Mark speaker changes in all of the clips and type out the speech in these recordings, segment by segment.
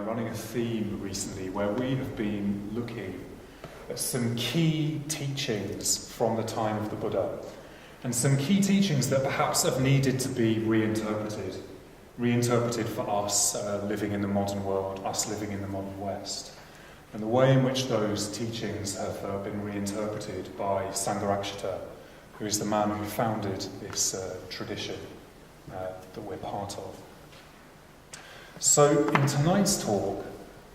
Speaker 1: running a theme recently where we have been looking at some key teachings from the time of the Buddha, and some key teachings that perhaps have needed to be reinterpreted for us living in the modern world, us living in the modern West. And the way in which those teachings have been reinterpreted by Sangharakshita, who is the man who founded this tradition that we're part of. So in tonight's talk,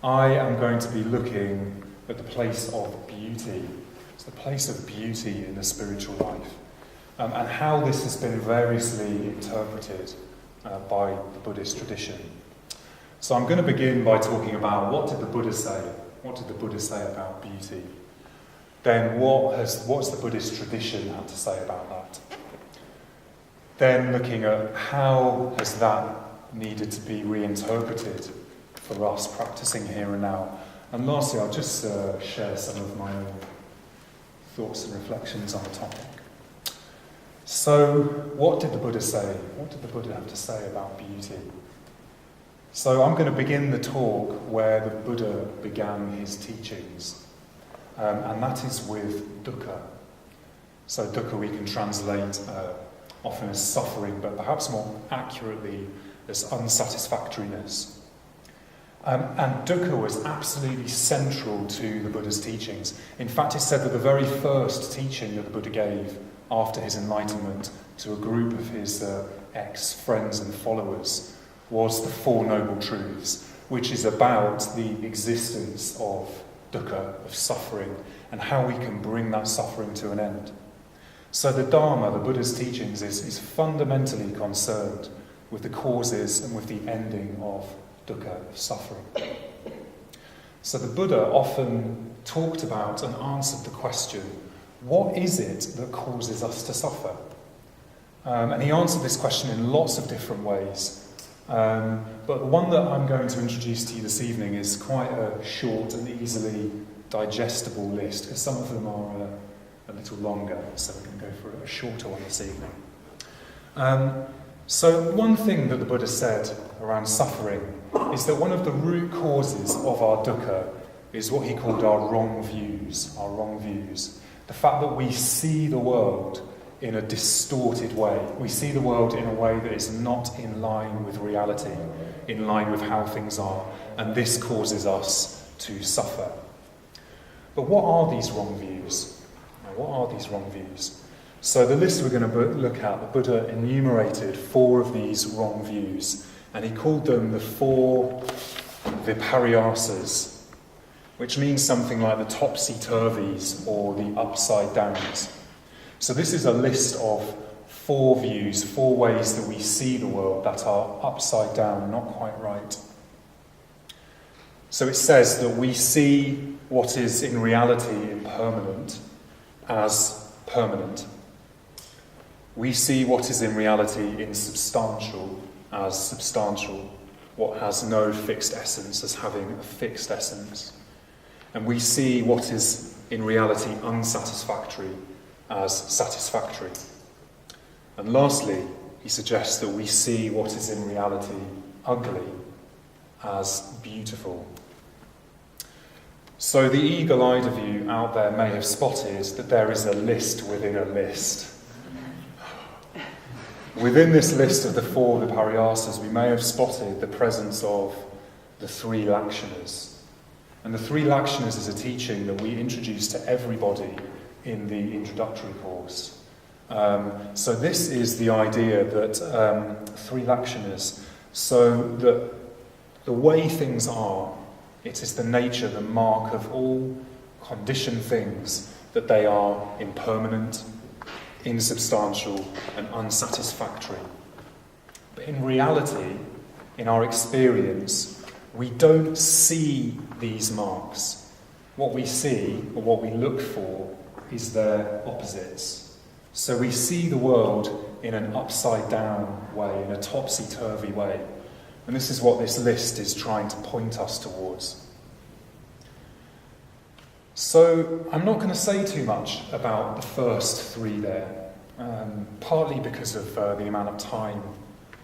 Speaker 1: I am going to be looking at the place of beauty. It's the place of beauty in the spiritual life, and how this has been variously interpreted by the Buddhist tradition. So I'm going to begin by talking about what did the Buddha say? What did the Buddha say about beauty? Then what's the Buddhist tradition had to say about that? Then looking at how has that needed to be reinterpreted for us practicing here and now. And lastly, I'll just share some of my own thoughts and reflections on the topic. So, what did the Buddha say? What did the Buddha have to say about beauty? So I'm going to begin the talk where the Buddha began his teachings, and that is with dukkha. So dukkha we can translate often as suffering, but perhaps more accurately as unsatisfactoriness. And dukkha was absolutely central to the Buddha's teachings. In fact, it's said that the very first teaching that the Buddha gave after his enlightenment to a group of his ex-friends and followers was the Four Noble Truths, which is about the existence of dukkha, of suffering, and how we can bring that suffering to an end. So the Dharma, the Buddha's teachings, is fundamentally concerned with the causes and with the ending of dukkha, of suffering. So the Buddha often talked about and answered the question, what is it that causes us to suffer? And he answered this question in lots of different ways. But the one that I'm going to introduce to you this evening is quite a short and easily digestible list, because some of them are a little longer, so we're going to go for a shorter one this evening. So one thing that the Buddha said around suffering is that one of the root causes of our dukkha is what he called our wrong views. The fact that we see the world in a distorted way. We see the world in a way that is not in line with reality, in line with how things are, and this causes us to suffer. But what are these wrong views? What are these wrong views? So the list we're going to look at, the Buddha enumerated 4 of these wrong views, and he called them the 4 viparyasas, which means something like the topsy-turvies or the upside-downs. So this is a list of 4 views, 4 ways that we see the world that are upside down, not quite right. So it says that we see what is in reality impermanent as permanent. We see what is in reality insubstantial as substantial, what has no fixed essence as having a fixed essence. And we see what is in reality unsatisfactory as satisfactory. And lastly, he suggests that we see what is in reality ugly as beautiful. So the eagle-eyed of you out there may have spotted that there is a list within a list. Within this list of the 4 viparyasas, we may have spotted the presence of the 3 lakshanas. And the 3 lakshanas is a teaching that we introduce to everybody in the introductory course. So this is the idea that 3 lakshanas, so that the way things are, it is the nature, the mark of all conditioned things, that they are impermanent, insubstantial, and unsatisfactory. But in reality, in our experience, we don't see these marks. What we see, or what we look for, is their opposites. So we see the world in an upside-down way, in a topsy-turvy way. And this is what this list is trying to point us towards. So I'm not going to say too much about the first 3 there, partly because of the amount of time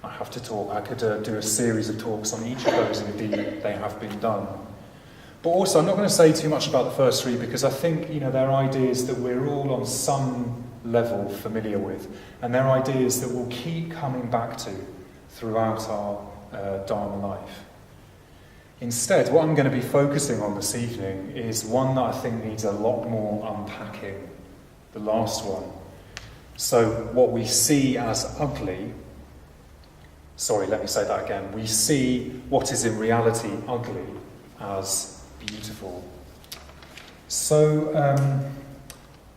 Speaker 1: I have to talk. I could do a series of talks on each of those, and indeed they have been done. But also, I'm not going to say too much about the first three because I think, they're ideas that we're all on some level familiar with, and they're ideas that we'll keep coming back to throughout our Dharma life. Instead, what I'm going to be focusing on this evening is one that I think needs a lot more unpacking, the last one. So what we see as ugly, let me say that again. We see what is in reality ugly as beautiful. So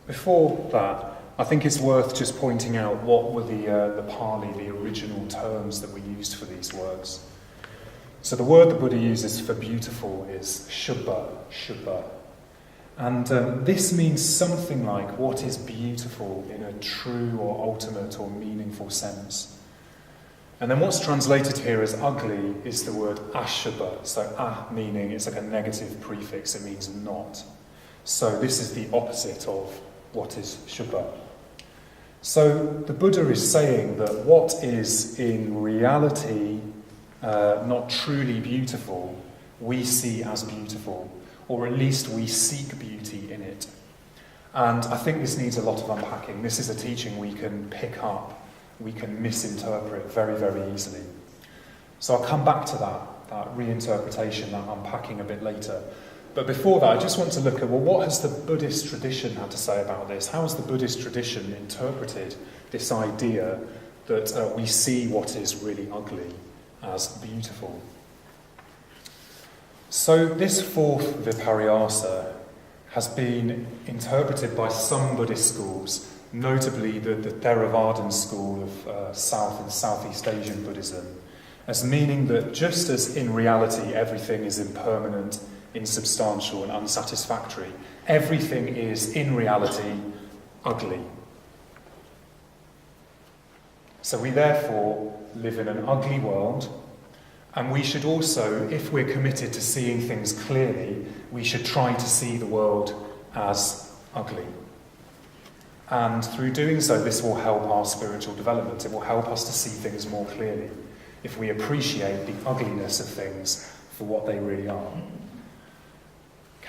Speaker 1: before that, I think it's worth just pointing out what were the Pali, the original terms that were used for these words. So the word the Buddha uses for beautiful is Shubha. And this means something like what is beautiful in a true or ultimate or meaningful sense. And then what's translated here as ugly is the word Ashubha. So meaning it's like a negative prefix, it means not. So this is the opposite of what is Shubha. So the Buddha is saying that what is in reality not truly beautiful, we see as beautiful, or at least we seek beauty in it. And I think this needs a lot of unpacking. This is a teaching we can pick up, we can misinterpret very, very easily. So I'll come back to that reinterpretation, that unpacking a bit later. But before that, I just want to look at, what has the Buddhist tradition had to say about this? How has the Buddhist tradition interpreted this idea that we see what is really ugly as beautiful? So this fourth Vipariyasa has been interpreted by some Buddhist schools, notably the Theravadan school of South and Southeast Asian Buddhism, as meaning that just as in reality everything is impermanent, insubstantial and unsatisfactory, everything is in reality ugly. So we therefore live in an ugly world, and we should also, if we're committed to seeing things clearly, we should try to see the world as ugly. And through doing so, this will help our spiritual development. It will help us to see things more clearly if we appreciate the ugliness of things for what they really are.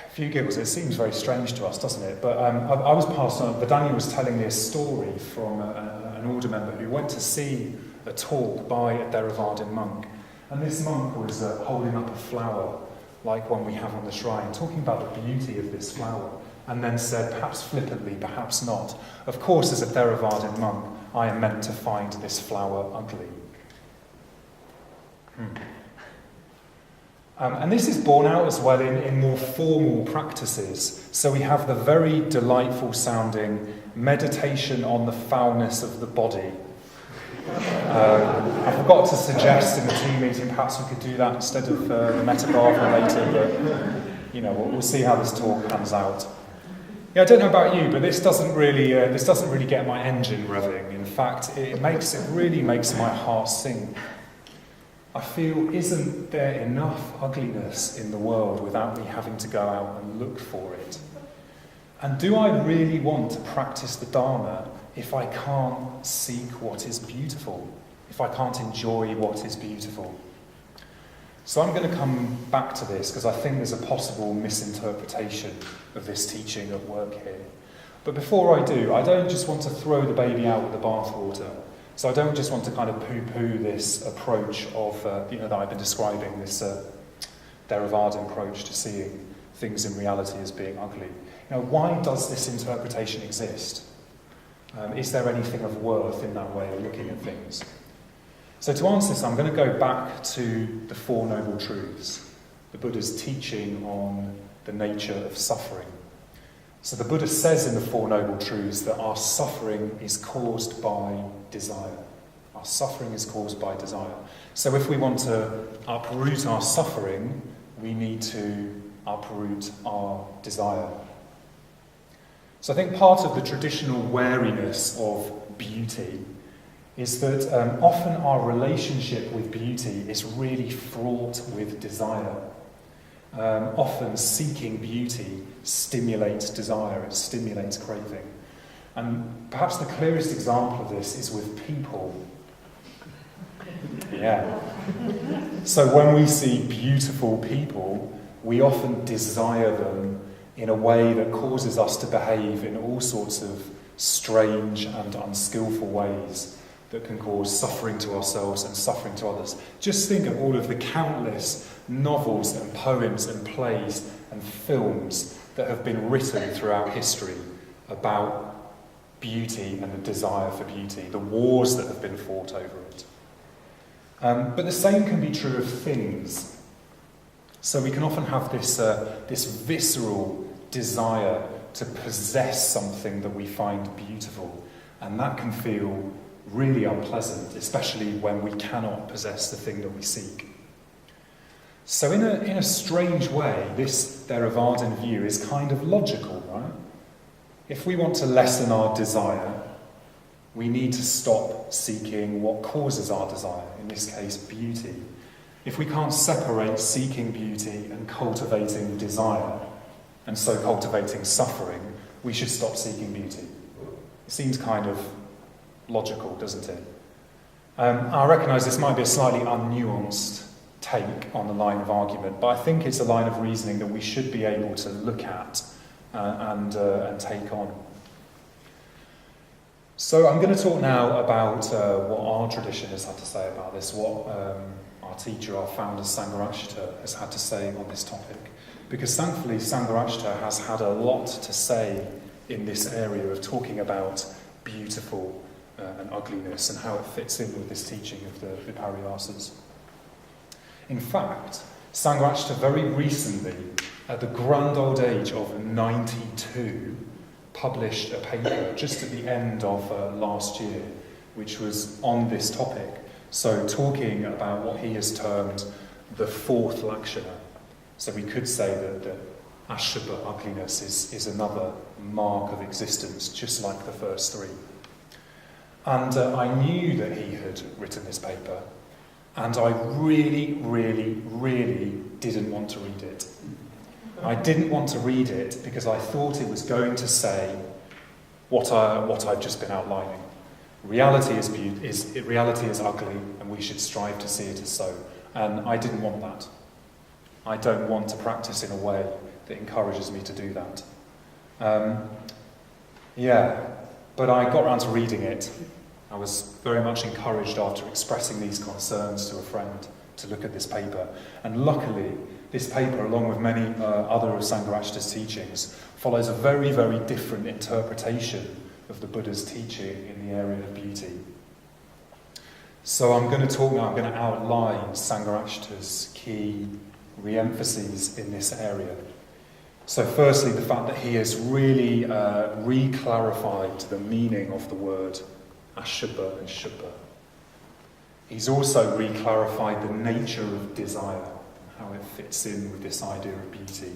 Speaker 1: A few giggles, it seems very strange to us, doesn't it? But I was passed on, Pradaya was telling me a story from an order member who went to see a talk by a Theravadan monk. And this monk was holding up a flower, like one we have on the shrine, talking about the beauty of this flower, and then said, perhaps flippantly, perhaps not, of course, as a Theravadan monk, I am meant to find this flower ugly. And this is borne out as well in more formal practices. So we have the very delightful sounding meditation on the foulness of the body. I forgot to suggest in the team meeting perhaps we could do that instead of the Metabhavana later, but we'll see how this talk pans out. Yeah, I don't know about you, but this doesn't really get my engine revving. In fact, it really makes my heart sink. I feel, isn't there enough ugliness in the world without me having to go out and look for it? And do I really want to practice the Dharma if I can't seek what is beautiful, if I can't enjoy what is beautiful? So I'm going to come back to this because I think there's a possible misinterpretation of this teaching at work here. But before I do, I don't just want to throw the baby out with the bathwater. So I don't just want to kind of poo-poo this approach of, that I've been describing, this Theravadan approach to seeing things in reality as being ugly. Why does this interpretation exist? Is there anything of worth in that way of looking at things? So to answer this, I'm going to go back to the Four Noble Truths, the Buddha's teaching on the nature of suffering. So the Buddha says in the Four Noble Truths that our suffering is caused by desire. Our suffering is caused by desire. So if we want to uproot our suffering, we need to uproot our desire. So I think part of the traditional wariness of beauty is that often our relationship with beauty is really fraught with desire. Often seeking beauty stimulates desire, it stimulates craving. And perhaps the clearest example of this is with people. yeah. So when we see beautiful people, we often desire them in a way that causes us to behave in all sorts of strange and unskillful ways that can cause suffering to ourselves and suffering to others. Just think of all of the countless novels and poems and plays and films that have been written throughout history about beauty and the desire for beauty, the wars that have been fought over it. But the same can be true of things. So we can often have this visceral desire to possess something that we find beautiful, and that can feel really unpleasant, especially when we cannot possess the thing that we seek. So in a strange way, this Theravadan view is kind of logical, right? If we want to lessen our desire, we need to stop seeking what causes our desire, in this case, beauty. If we can't separate seeking beauty and cultivating desire, and so cultivating suffering, we should stop seeking beauty. It seems kind of logical, doesn't it? I recognise this might be a slightly unnuanced take on the line of argument, but I think it's a line of reasoning that we should be able to look at and take on. So I'm going to talk now about what our tradition has had to say about this, what our teacher, our founder, Sangharakshita, has had to say on this topic. Because thankfully, Sangharakshita has had a lot to say in this area of talking about beautiful and ugliness and how it fits in with this teaching of the Viparyasas. In fact, Sangharakshita very recently, at the grand old age of 92, published a paper just at the end of last year, which was on this topic. So talking about what he has termed the fourth lakshana. So we could say that Ashubha, ugliness, is another mark of existence, just like the first three. And I knew that he had written this paper, and I really, really, really didn't want to read it. I didn't want to read it because I thought it was going to say what I've just been outlining. Reality is ugly, and we should strive to see it as so. And I didn't want that. I don't want to practice in a way that encourages me to do that. But I got around to reading it. I was very much encouraged after expressing these concerns to a friend to look at this paper. And luckily, this paper, along with many other of Sangharakshita's teachings, follows a very, very different interpretation of the Buddha's teaching in the area of beauty. So I'm going to talk now, I'm going to outline Sangharakshita's key re-emphases in this area. So firstly, the fact that he has really re-clarified the meaning of the word Ashubha and Shubha. He's also re-clarified the nature of desire and how it fits in with this idea of beauty.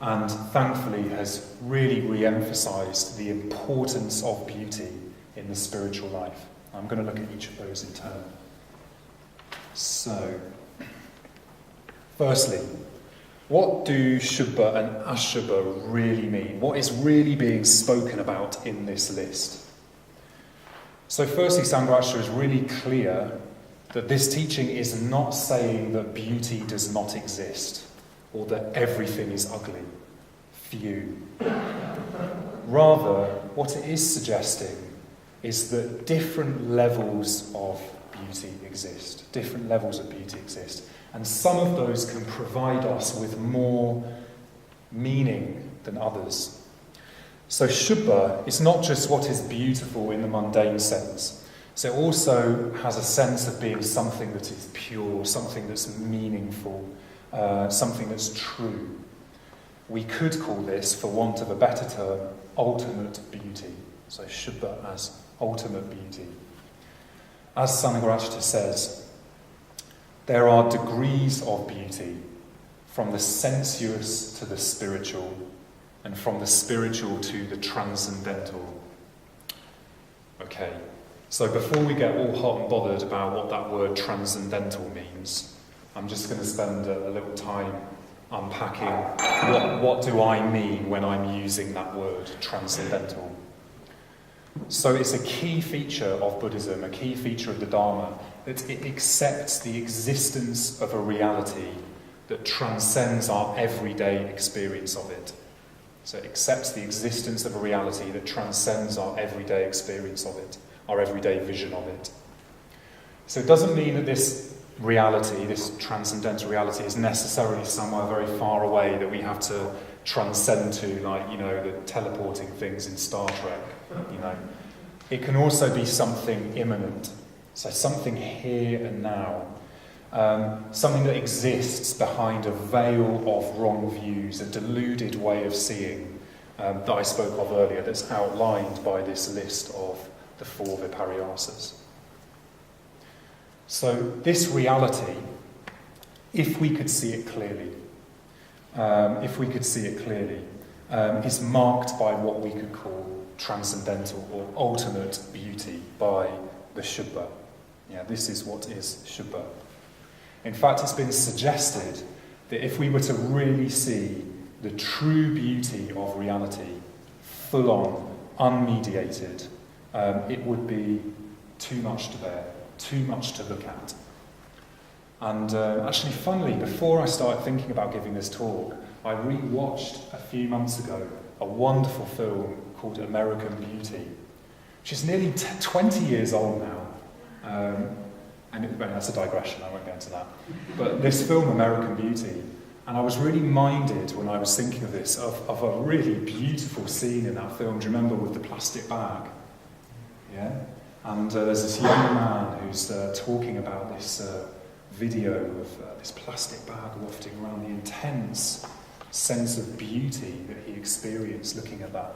Speaker 1: And thankfully has really re-emphasised the importance of beauty in the spiritual life. I'm going to look at each of those in turn. So, firstly, what do Shubha and Ashubha really mean? What is really being spoken about in this list? So firstly, Sangharakshita is really clear that this teaching is not saying that beauty does not exist or that everything is ugly. Few. Rather, what it is suggesting is that different levels of beauty exist. Different levels of beauty exist. And some of those can provide us with more meaning than others. So Shubha is not just what is beautiful in the mundane sense. So it also has a sense of being something that is pure, something that's meaningful, something that's true. We could call this, for want of a better term, ultimate beauty. So Shubha as ultimate beauty. As Sangharakshita says, there are degrees of beauty, from the sensuous to the spiritual, and from the spiritual to the transcendental. Okay, so before we get all hot and bothered about what that word transcendental means, I'm just going to spend a little time unpacking what do I mean when I'm using that word transcendental. So it's a key feature of Buddhism, a key feature of the Dharma, that it accepts the existence of a reality that transcends our everyday experience of it. So it accepts the existence of a reality that transcends our everyday experience of it, our everyday vision of it. So it doesn't mean that this reality, this transcendental reality, is necessarily somewhere very far away that we have to transcend to, like, the teleporting things in Star Trek, It can also be something immanent, so something here and now, something that exists behind a veil of wrong views, a deluded way of seeing that I spoke of earlier, that's outlined by this list of the 4 viparyasas. So this reality, if we could see it clearly, is marked by what we could call transcendental or ultimate beauty, by the Shuddha. This is what is Shuddha. In fact, it's been suggested that if we were to really see the true beauty of reality, full on, unmediated, it would be too much to bear, too much to look at. And actually, funnily, before I started thinking about giving this talk, I re-watched a few months ago a wonderful film called American Beauty, which is nearly 20 years old now. That's a digression, I won't go into that. But this film, American Beauty, and I was really minded when I was thinking of this, of a really beautiful scene in that film. Do you remember, with the plastic bag? Yeah? And there's this young man who's talking about this video of this plastic bag wafting around, the intense sense of beauty that he experienced looking at that.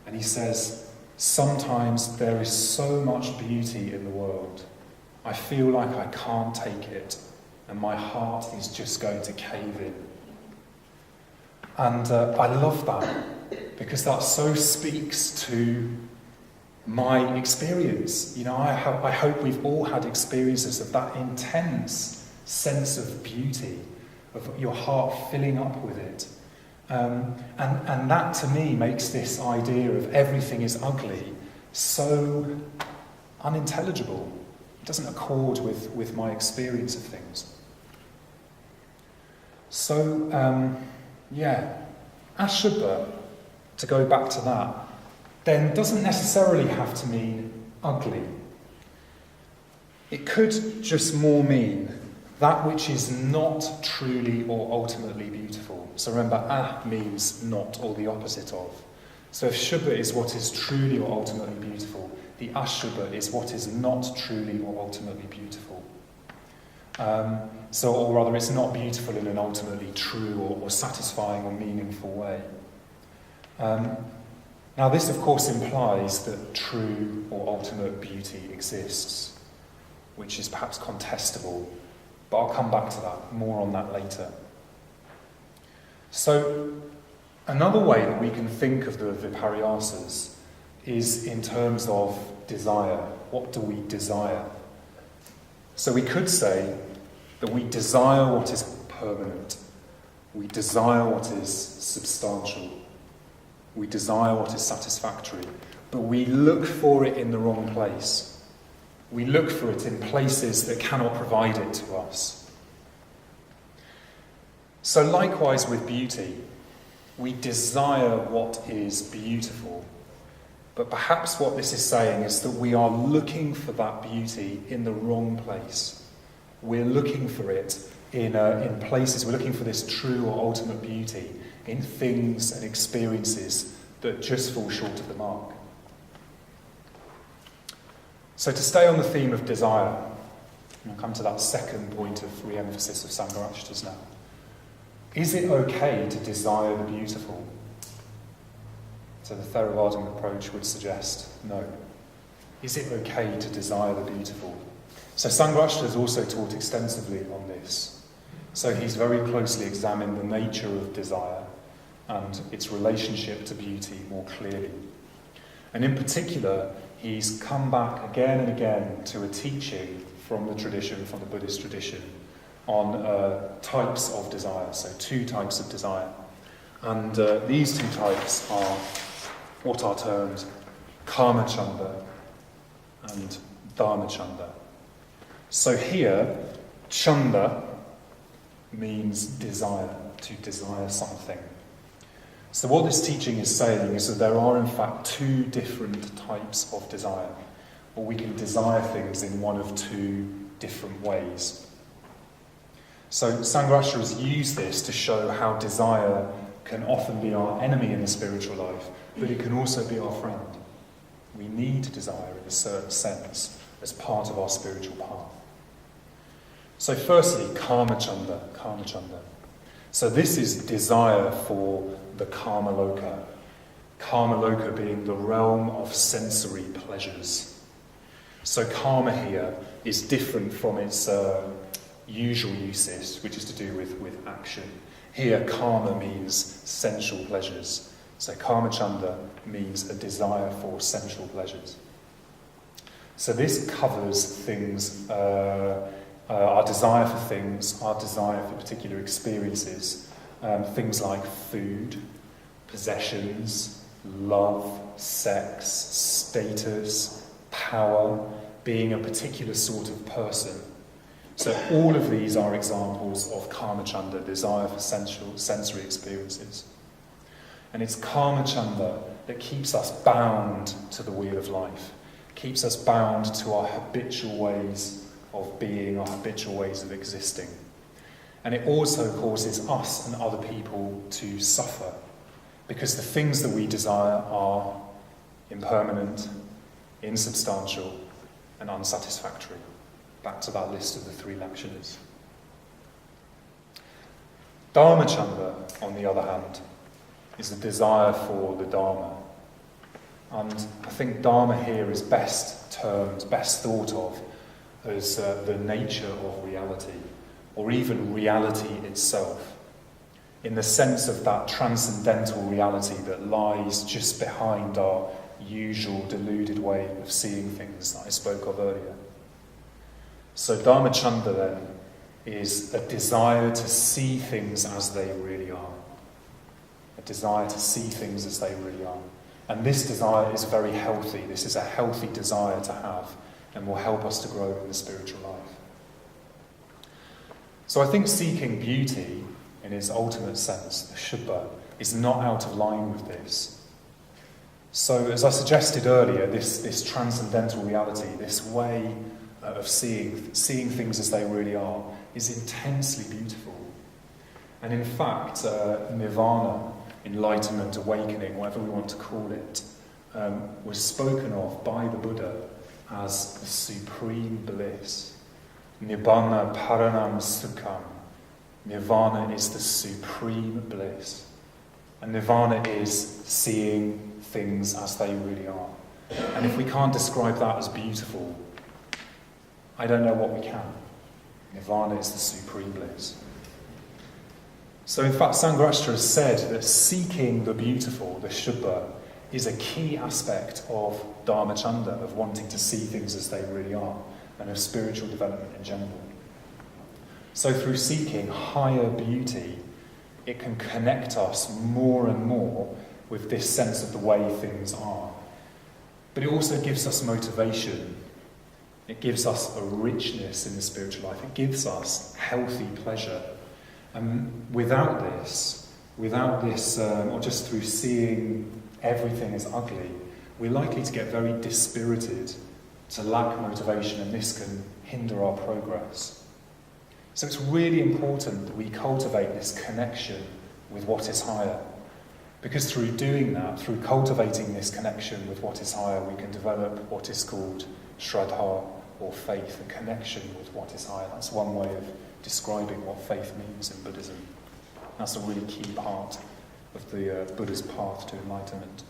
Speaker 1: And he says, "Sometimes there is so much beauty in the world, I feel like I can't take it, and my heart is just going to cave in." And I love that, because that so speaks to my experience. I hope we've all had experiences of that intense sense of beauty, of your heart filling up with it. And that, to me, makes this idea of everything is ugly so unintelligible. It doesn't accord with my experience of things. So, Ashuddha, to go back to that, then doesn't necessarily have to mean ugly. It could just more mean that which is not truly or ultimately beautiful. So remember, means not, or the opposite of. So if Shuddha is what is truly or ultimately beautiful, the Ashuddha is what is not truly or ultimately beautiful. Or rather, it's not beautiful in an ultimately true or satisfying or meaningful way. Now, this, of course, implies that true or ultimate beauty exists, which is perhaps contestable, but I'll come back to that, more on that later. So, another way that we can think of the viparyasas is in terms of desire. What do we desire? So we could say that we desire what is permanent. We desire what is substantial. We desire what is satisfactory. But we look for it in the wrong place. We look for it in places that cannot provide it to us. So likewise with beauty, we desire what is beautiful. But perhaps what this is saying is that we are looking for that beauty in the wrong place. We're looking for it in places, we're looking for this true or ultimate beauty in things and experiences that just fall short of the mark. So to stay on the theme of desire, I'll come to that second point of re-emphasis of Sangharakshita's now. Is it okay to desire the beautiful? So the Theravadan approach would suggest no. Is it okay to desire the beautiful? So Sangharakshita has also taught extensively on this. So he's very closely examined the nature of desire and its relationship to beauty more clearly. And in particular, he's come back again and again to a teaching from the tradition, from the Buddhist tradition, on types of desire, so 2 types of desire. And these 2 types are what are termed Kamachanda and Dharmachanda. So here, chanda means desire, to desire something. So what this teaching is saying is that there are in fact two different types of desire, or we can desire things in one of two different ways. So Sangharakshita has used this to show how desire can often be our enemy in the spiritual life, but it can also be our friend. We need desire in a certain sense as part of our spiritual path. So firstly, Kamachanda. So this is desire for the Kamaloka. Kamaloka being the realm of sensory pleasures. So Kama here is different from its usual uses, which is to do with action. Here, Kama means sensual pleasures. So Kamachanda means a desire for sensual pleasures. So this covers things, our desire for things, our desire for particular experiences, things like food, possessions, love, sex, status, power, being a particular sort of person. So all of these are examples of Kamachanda, desire for sensory experiences. And it's Kamachanda that keeps us bound to the wheel of life, keeps us bound to our habitual ways of being, our habitual ways of existing. And it also causes us and other people to suffer, because the things that we desire are impermanent, insubstantial, and unsatisfactory. Back to that list of the three lakshanas. Dharmachanda, on the other hand, is a desire for the Dharma. And I think Dharma here is best thought of as the nature of reality, or even reality itself, in the sense of that transcendental reality that lies just behind our usual deluded way of seeing things that I spoke of earlier. So Dharmachanda then is a desire to see things as they really are. A desire to see things as they really are. And this desire is very healthy. This is a healthy desire to have and will help us to grow in the spiritual life. So I think seeking beauty in its ultimate sense, the Shuddha, is not out of line with this. So as I suggested earlier, this transcendental reality, this way of seeing things as they really are, is intensely beautiful. And in fact, nirvana, enlightenment, awakening, whatever we want to call it, was spoken of by the Buddha as the supreme bliss. Nibbana paranam sukham. Nirvana is the supreme bliss. And nirvana is seeing things as they really are. And if we can't describe that as beautiful, I don't know what we can. Nirvana is the supreme bliss. So in fact, Sangharakshita has said that seeking the beautiful, the Shuddha, is a key aspect of Dharmachanda, of wanting to see things as they really are, and of spiritual development in general. So through seeking higher beauty, it can connect us more and more with this sense of the way things are. But it also gives us motivation. It gives us a richness in the spiritual life. It gives us healthy pleasure. And without this, or just through seeing everything as ugly, we're likely to get very dispirited, to lack motivation, and this can hinder our progress. So it's really important that we cultivate this connection with what is higher. Because through doing that, through cultivating this connection with what is higher, we can develop what is called Shraddha, or faith, a connection with what is higher. That's one way of describing what faith means in Buddhism. That's a really key part of the Buddha's path to enlightenment.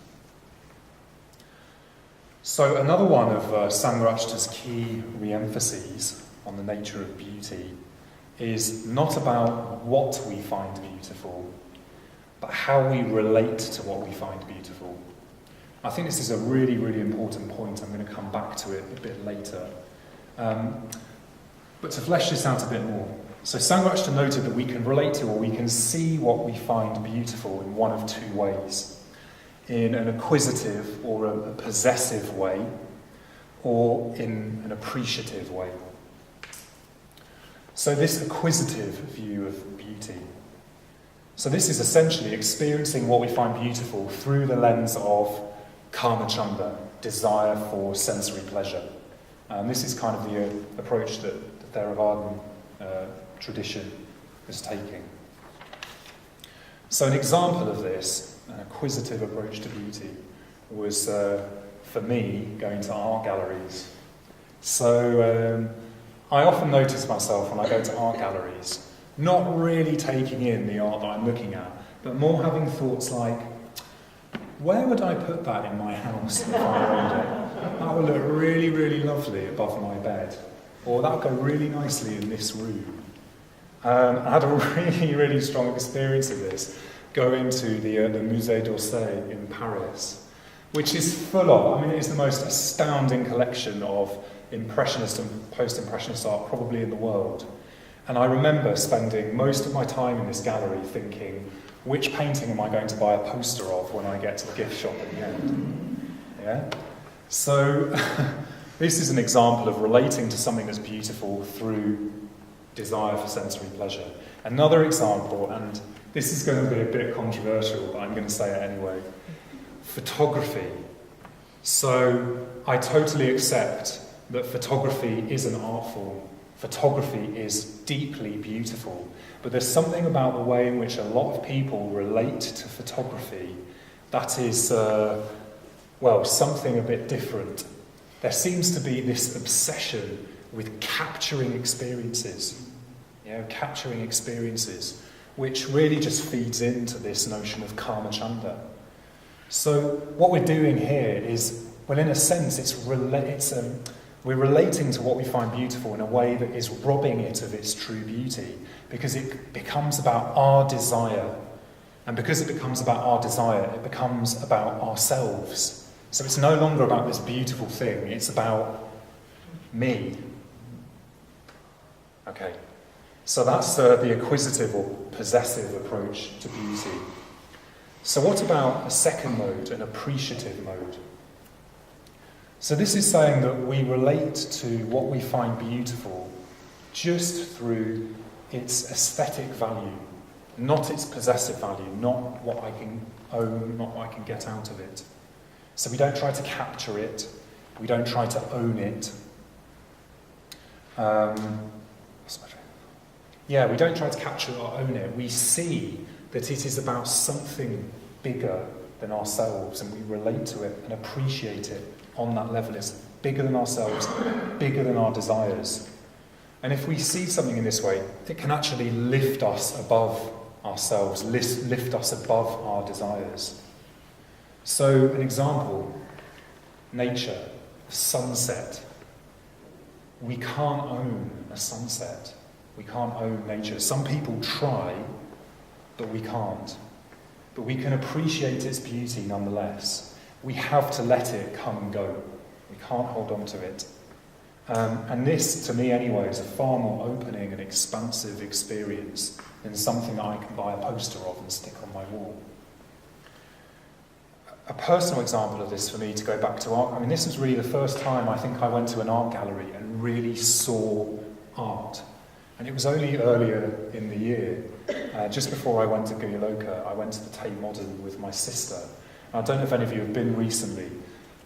Speaker 1: So another one of Sangharakshita's key re-emphases on the nature of beauty is not about what we find beautiful, but how we relate to what we find beautiful. I think this is a really, really important point. I'm going to come back to it a bit later. But to flesh this out a bit more. So Sangharakshita noted that we can relate to, or we can see what we find beautiful in one of two ways. in an acquisitive or a possessive way, or in an appreciative way. So this acquisitive view of beauty. So this is essentially experiencing what we find beautiful through the lens of kamacchanda, desire for sensory pleasure. And this is kind of the approach that the Theravadan tradition is taking. So an example of this, an acquisitive approach to beauty, was for me going to art galleries. So I often notice myself when I go to art galleries, not really taking in the art that I'm looking at, but more having thoughts like, where would I put that in my house if I owned it? That would look really, really lovely above my bed. Or that would go really nicely in this room. I had a really, really strong experience of this going to the Musée d'Orsay in Paris, which is full of, it's the most astounding collection of Impressionist and post-Impressionist art probably in the world. And I remember spending most of my time in this gallery thinking, which painting am I going to buy a poster of when I get to the gift shop at the end? Yeah? So this is an example of relating to something that's beautiful through desire for sensory pleasure. Another example, and this is going to be a bit controversial, but I'm going to say it anyway. Photography. So I totally accept that photography is an art form. Photography is deeply beautiful. But there's something about the way in which a lot of people relate to photography that is, something a bit different. There seems to be this obsession with capturing experiences, which really just feeds into this notion of kamacchanda. So what we're doing here is, well, in a sense, we're relating to what we find beautiful in a way that is robbing it of its true beauty, because it becomes about our desire. And because it becomes about our desire, it becomes about ourselves. So it's no longer about this beautiful thing, it's about me. Okay, so that's the acquisitive or possessive approach to beauty. So what about a second mode, an appreciative mode? So this is saying that we relate to what we find beautiful just through its aesthetic value, not its possessive value, not what I can own, not what I can get out of it. So we don't try to capture it, we don't try to own it. We don't try to capture or own it. We see that it is about something bigger than ourselves, and we relate to it and appreciate it on that level. It's bigger than ourselves, bigger than our desires. And if we see something in this way, it can actually lift us above ourselves, lift us above our desires. So, an example, nature, sunset. We can't own a sunset. We can't own nature. Some people try, but we can't. But we can appreciate its beauty nonetheless. We have to let it come and go. We can't hold on to it. And this, to me anyway, is a far more opening and expansive experience than something that I can buy a poster of and stick on my wall. A personal example of this for me, to go back to art, this was really the first time I think I went to an art gallery and really saw art. And it was only earlier in the year, just before I went to Guyaloka, I went to the Tate Modern with my sister. I don't know if any of you have been recently,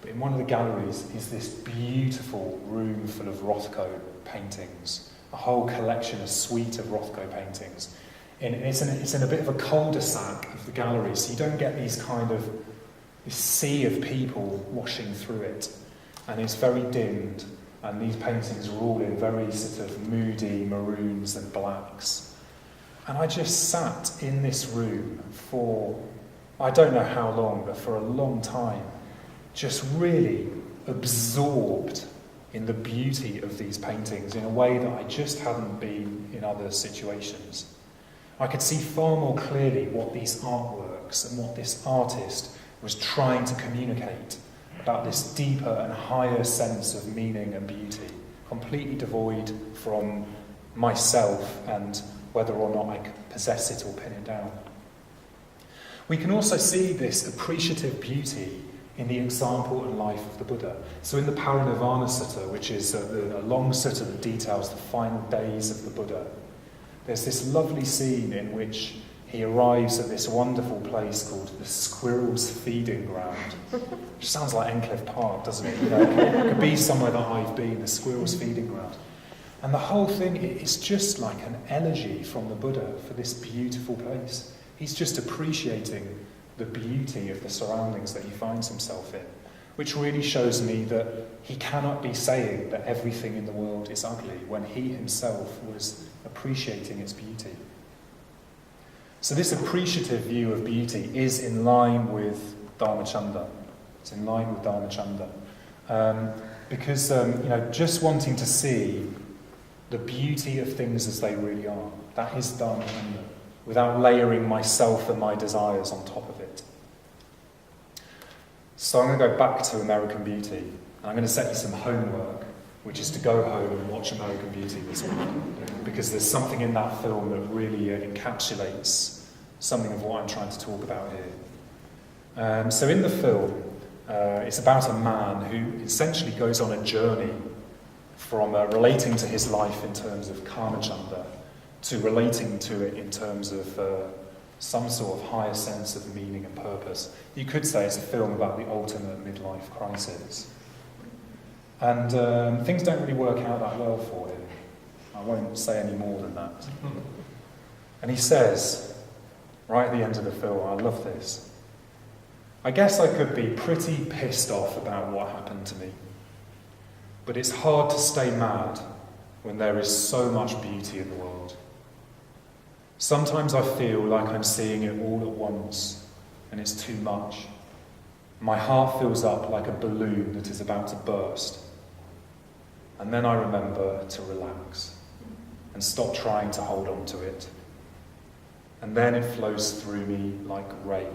Speaker 1: but in one of the galleries is this beautiful room full of Rothko paintings, a whole collection, a suite of Rothko paintings. And it's in a bit of a cul-de-sac of the gallery, so you don't get this sea of people washing through it. And it's very dimmed, and these paintings are all in very sort of moody maroons and blacks. And I just sat in this room for, I don't know how long, but for a long time, just really absorbed in the beauty of these paintings in a way that I just hadn't been in other situations. I could see far more clearly what these artworks and what this artist was trying to communicate about this deeper and higher sense of meaning and beauty, completely devoid from myself and whether or not I could possess it or pin it down. We can also see this appreciative beauty in the example and life of the Buddha. So in the Parinirvana Sutta, which is a long sutta that details the final days of the Buddha, there's this lovely scene in which he arrives at this wonderful place called the Squirrel's Feeding Ground, which sounds like Endcliffe Park, doesn't it? You know, it could be somewhere that I've been, the Squirrel's Feeding Ground. And the whole thing is just like an elegy from the Buddha for this beautiful place. He's just appreciating the beauty of the surroundings that he finds himself in, which really shows me that he cannot be saying that everything in the world is ugly when he himself was appreciating its beauty. So this appreciative view of beauty is in line with Dharmacanda. It's in line with Dharmacanda. Because, just wanting to see the beauty of things as they really are, that is Dharmacanda, without layering myself and my desires on top of it. So I'm going to go back to American Beauty, and I'm going to set you some homework, which is to go home and watch American Beauty this week, because there's something in that film that really encapsulates something of what I'm trying to talk about here. So in the film, it's about a man who essentially goes on a journey from relating to his life in terms of Kamachanda to relating to it in terms of some sort of higher sense of meaning and purpose. You could say it's a film about the ultimate midlife crisis. And things don't really work out that well for him. I won't say any more than that. And he says, right at the end of the film, I love this, I guess I could be pretty pissed off about what happened to me. But it's hard to stay mad when there is so much beauty in the world. Sometimes I feel like I'm seeing it all at once, and it's too much. My heart fills up like a balloon that is about to burst. And then I remember to relax and stop trying to hold on to it. And then it flows through me like rain,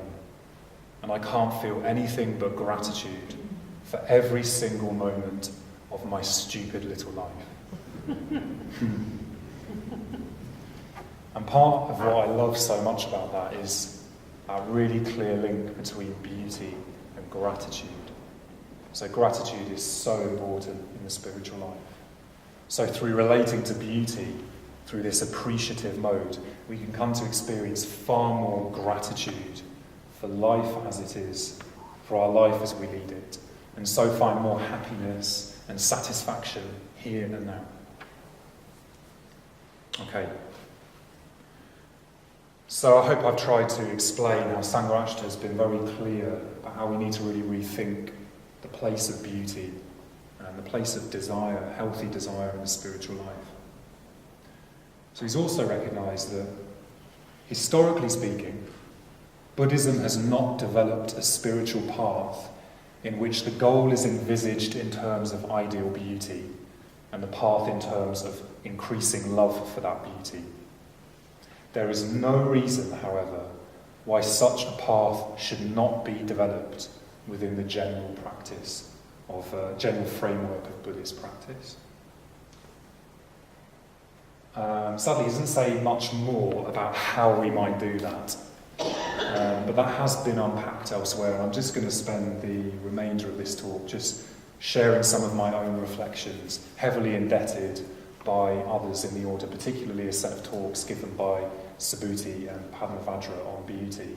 Speaker 1: and I can't feel anything but gratitude for every single moment of my stupid little life. And part of what I love so much about that is that really clear link between beauty and gratitude. So gratitude is so important in the spiritual life. So through relating to beauty, through this appreciative mode, we can come to experience far more gratitude for life as it is, for our life as we lead it, and so find more happiness and satisfaction here and now. Okay. So I hope I've tried to explain how Sangharakshita has been very clear about how we need to really rethink the place of beauty and the place of desire, healthy desire in the spiritual life. So he's also recognised that, historically speaking, Buddhism has not developed a spiritual path in which the goal is envisaged in terms of ideal beauty and the path in terms of increasing love for that beauty. There is no reason, however, why such a path should not be developed within the general practice of general framework of Buddhist practice. Sadly, he doesn't say much more about how we might do that, but that has been unpacked elsewhere. I'm just going to spend the remainder of this talk just sharing some of my own reflections, heavily indebted by others in the order, particularly a set of talks given by Subhuti and Padmavajra on beauty.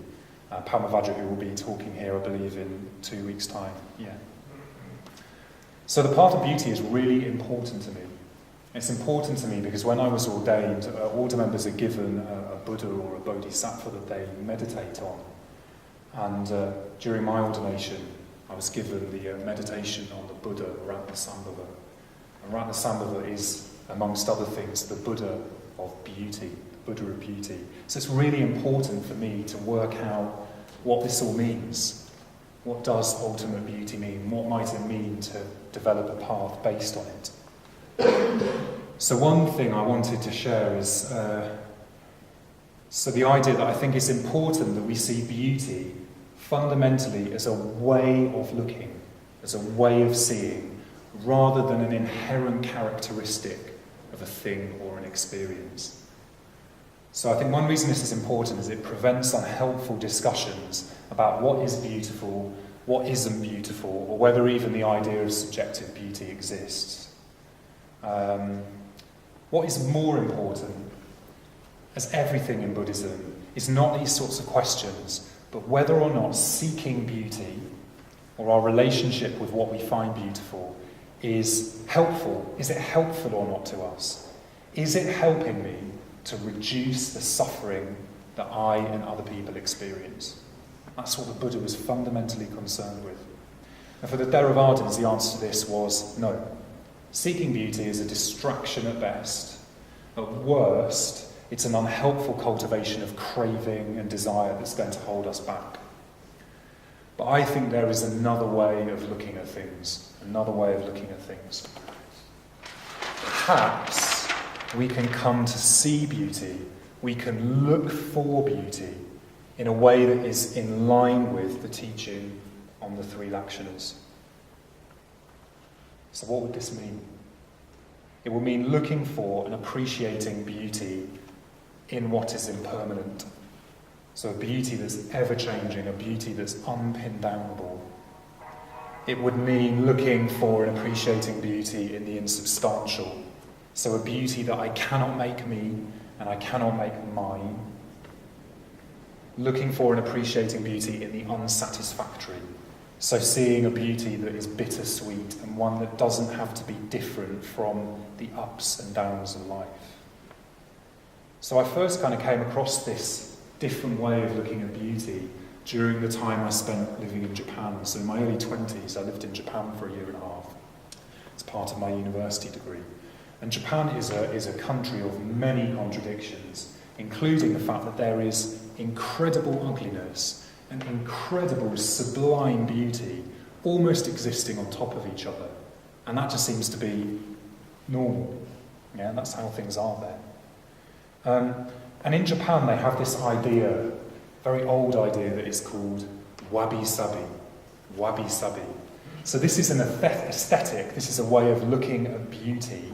Speaker 1: Padmavajra, who will be talking here, I believe, in 2 weeks' time. Yeah. So the path of beauty is really important to me. It's important to me because when I was ordained, order members are given a Buddha or a Bodhisattva that they meditate on. And during my ordination, I was given the meditation on the Buddha, Ratnasambhava. And Ratnasambhava is, amongst other things, the Buddha of beauty, the Buddha of beauty. So it's really important for me to work out what this all means. What does ultimate beauty mean? What might it mean to develop a path based on it? So one thing I wanted to share is the idea that I think it's important that we see beauty fundamentally as a way of looking, as a way of seeing, rather than an inherent characteristic of a thing or an experience. So I think one reason this is important is it prevents unhelpful discussions about what is beautiful, what isn't beautiful, or whether even the idea of subjective beauty exists. What is more important, as everything in Buddhism, is not these sorts of questions, but whether or not seeking beauty, or our relationship with what we find beautiful, is helpful. Is it helpful or not to us? Is it helping me to reduce the suffering that I and other people experience? That's what the Buddha was fundamentally concerned with. And for the Theravadins, the answer to this was no. Seeking beauty is a distraction at best. At worst, it's an unhelpful cultivation of craving and desire that's going to hold us back. But I think there is another way of looking at things. Perhaps we can come to see beauty, we can look for beauty in a way that is in line with the teaching on the three lakshanas. So what would this mean? It would mean looking for and appreciating beauty in what is impermanent. So a beauty that's ever-changing, a beauty that's unpin-downable. It would mean looking for and appreciating beauty in the insubstantial. So a beauty that I cannot make me and I cannot make mine. Looking for and appreciating beauty in the unsatisfactory. So seeing a beauty that is bittersweet and one that doesn't have to be different from the ups and downs of life. So I first kind of came across this different way of looking at beauty during the time I spent living in Japan. So in my early 20s, I lived in Japan for a year and a half as part of my university degree. And Japan is a country of many contradictions, including the fact that there is incredible ugliness and incredible sublime beauty almost existing on top of each other. And that just seems to be normal. Yeah, that's how things are there. And in Japan they have this idea, very old idea, that is called wabi-sabi. Wabi-sabi. So this is an aesthetic, this is a way of looking at beauty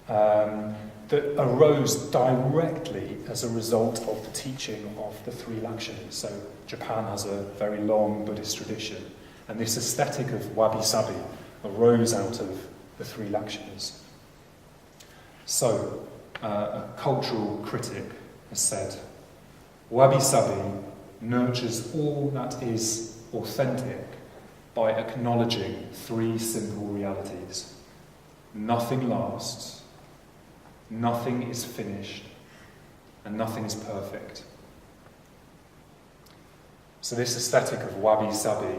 Speaker 1: that arose directly as a result of the teaching of the three lakshanas. So Japan has a very long Buddhist tradition, and this aesthetic of wabi-sabi arose out of the three lakshanas. So a cultural critic has said, wabi-sabi nurtures all that is authentic by acknowledging three simple realities. Nothing lasts, nothing is finished, and nothing is perfect. So this aesthetic of wabi-sabi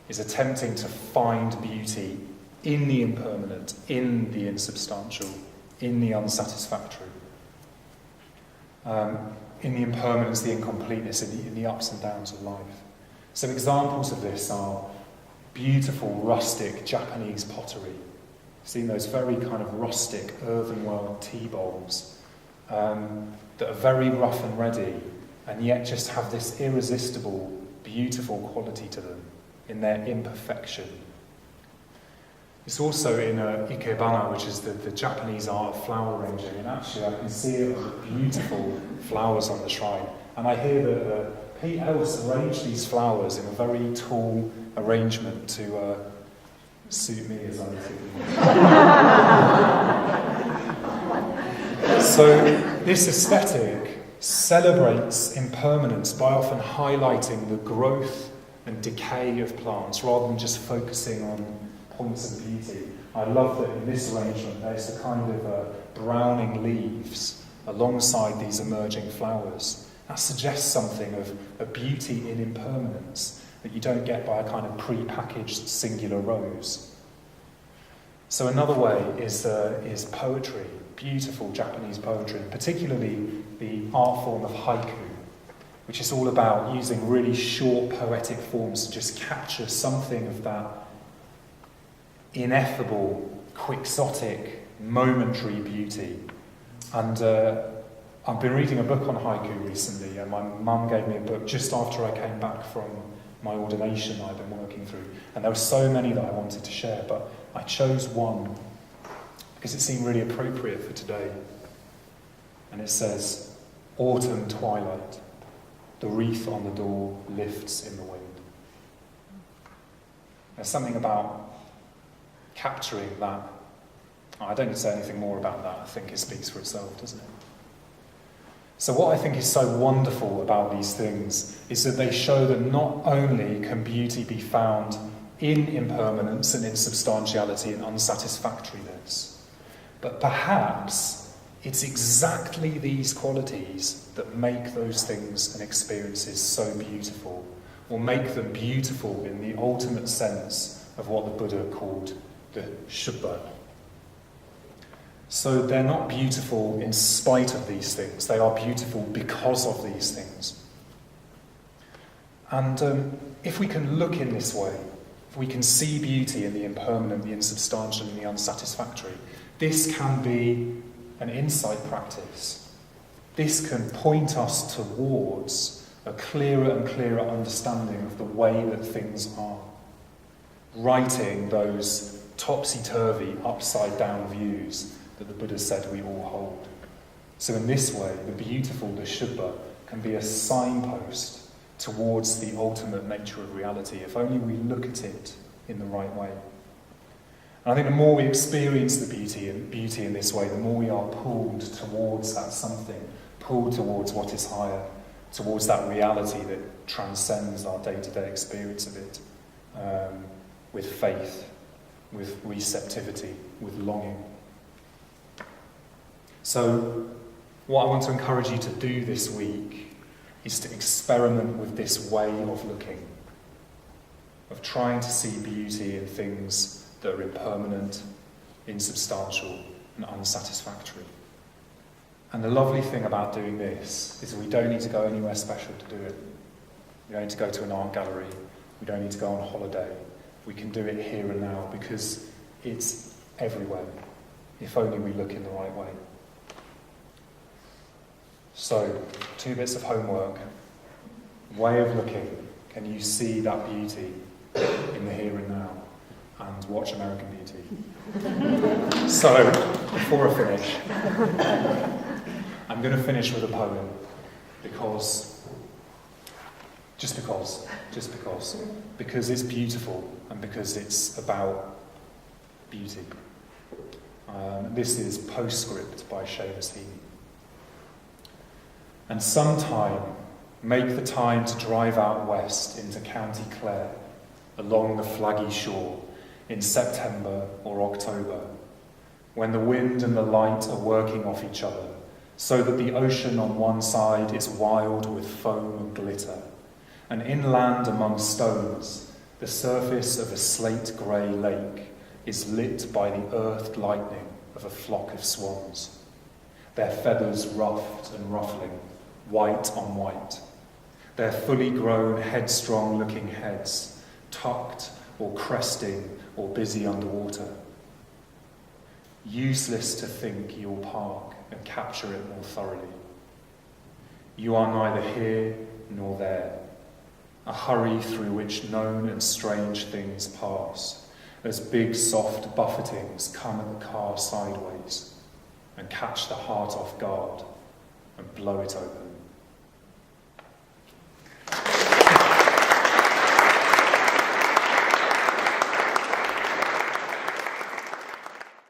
Speaker 1: is attempting to find beauty in the impermanent, in the insubstantial, in the unsatisfactory. In the impermanence, the incompleteness, in the ups and downs of life. Some examples of this are beautiful, rustic Japanese pottery. Seen those very kind of rustic earthenware tea bowls that are very rough and ready, and yet just have this irresistible, beautiful quality to them in their imperfection. It's also in ikebana, which is the Japanese art of flower arranging, and actually I can see it on the beautiful flowers on the shrine. And I hear that Pete Ellis arranged these flowers in a very tall arrangement to suit me as I'm sitting. So this aesthetic celebrates impermanence by often highlighting the growth and decay of plants rather than just focusing on points of beauty. I love that in this arrangement there's a kind of browning leaves alongside these emerging flowers. That suggests something of a beauty in impermanence that you don't get by a kind of pre-packaged singular rose. So another way is poetry, beautiful Japanese poetry, particularly the art form of haiku, which is all about using really short poetic forms to just capture something of that ineffable, quixotic, momentary beauty. And I've been reading a book on haiku recently, and my mum gave me a book just after I came back from my ordination that I've been working through. And there were so many that I wanted to share, but I chose one because it seemed really appropriate for today. And it says, autumn twilight. The wreath on the door lifts in the wind. There's something about capturing that. I don't need to say anything more about that. I think it speaks for itself, doesn't it? So what I think is so wonderful about these things is that they show that not only can beauty be found in impermanence and insubstantiality and unsatisfactoriness, but perhaps it's exactly these qualities that make those things and experiences so beautiful, or make them beautiful in the ultimate sense of what the Buddha called the Shuddha. So they're not beautiful in spite of these things, they are beautiful because of these things. And if we can look in this way, if we can see beauty in the impermanent, the insubstantial and the unsatisfactory, this can be an insight practice. This can point us towards a clearer and clearer understanding of the way that things are. Righting those topsy-turvy, upside-down views that the Buddha said we all hold. So in this way, the beautiful, the Shuddha, can be a signpost towards the ultimate nature of reality, if only we look at it in the right way. And I think the more we experience the beauty in this way, the more we are pulled towards that something, pulled towards what is higher, towards that reality that transcends our day-to-day experience of it, with faith, with receptivity, with longing. So, what I want to encourage you to do this week is to experiment with this way of looking, of trying to see beauty in things that are impermanent, insubstantial, and unsatisfactory. And the lovely thing about doing this is we don't need to go anywhere special to do it. We don't need to go to an art gallery. We don't need to go on holiday. We can do it here and now because it's everywhere, if only we look in the right way. So, 2 bits of homework. Way of looking. Can you see that beauty in the here and now? And watch American Beauty. So, before I finish, I'm going to finish with a poem because it's beautiful and because it's about beauty. This is Postscript by Seamus Heaney. And sometime, make the time to drive out west into County Clare, along the flaggy shore, in September or October, when the wind and the light are working off each other, so that the ocean on one side is wild with foam and glitter, and inland among stones, the surface of a slate-grey lake is lit by the earthed lightning of a flock of swans, their feathers ruffed and ruffling, white on white, their fully grown, headstrong-looking heads tucked or cresting or busy underwater. Useless to think you'll park and capture it more thoroughly. You are neither here nor there, a hurry through which known and strange things pass, as big soft buffetings come at the car sideways and catch the heart off guard and blow it open.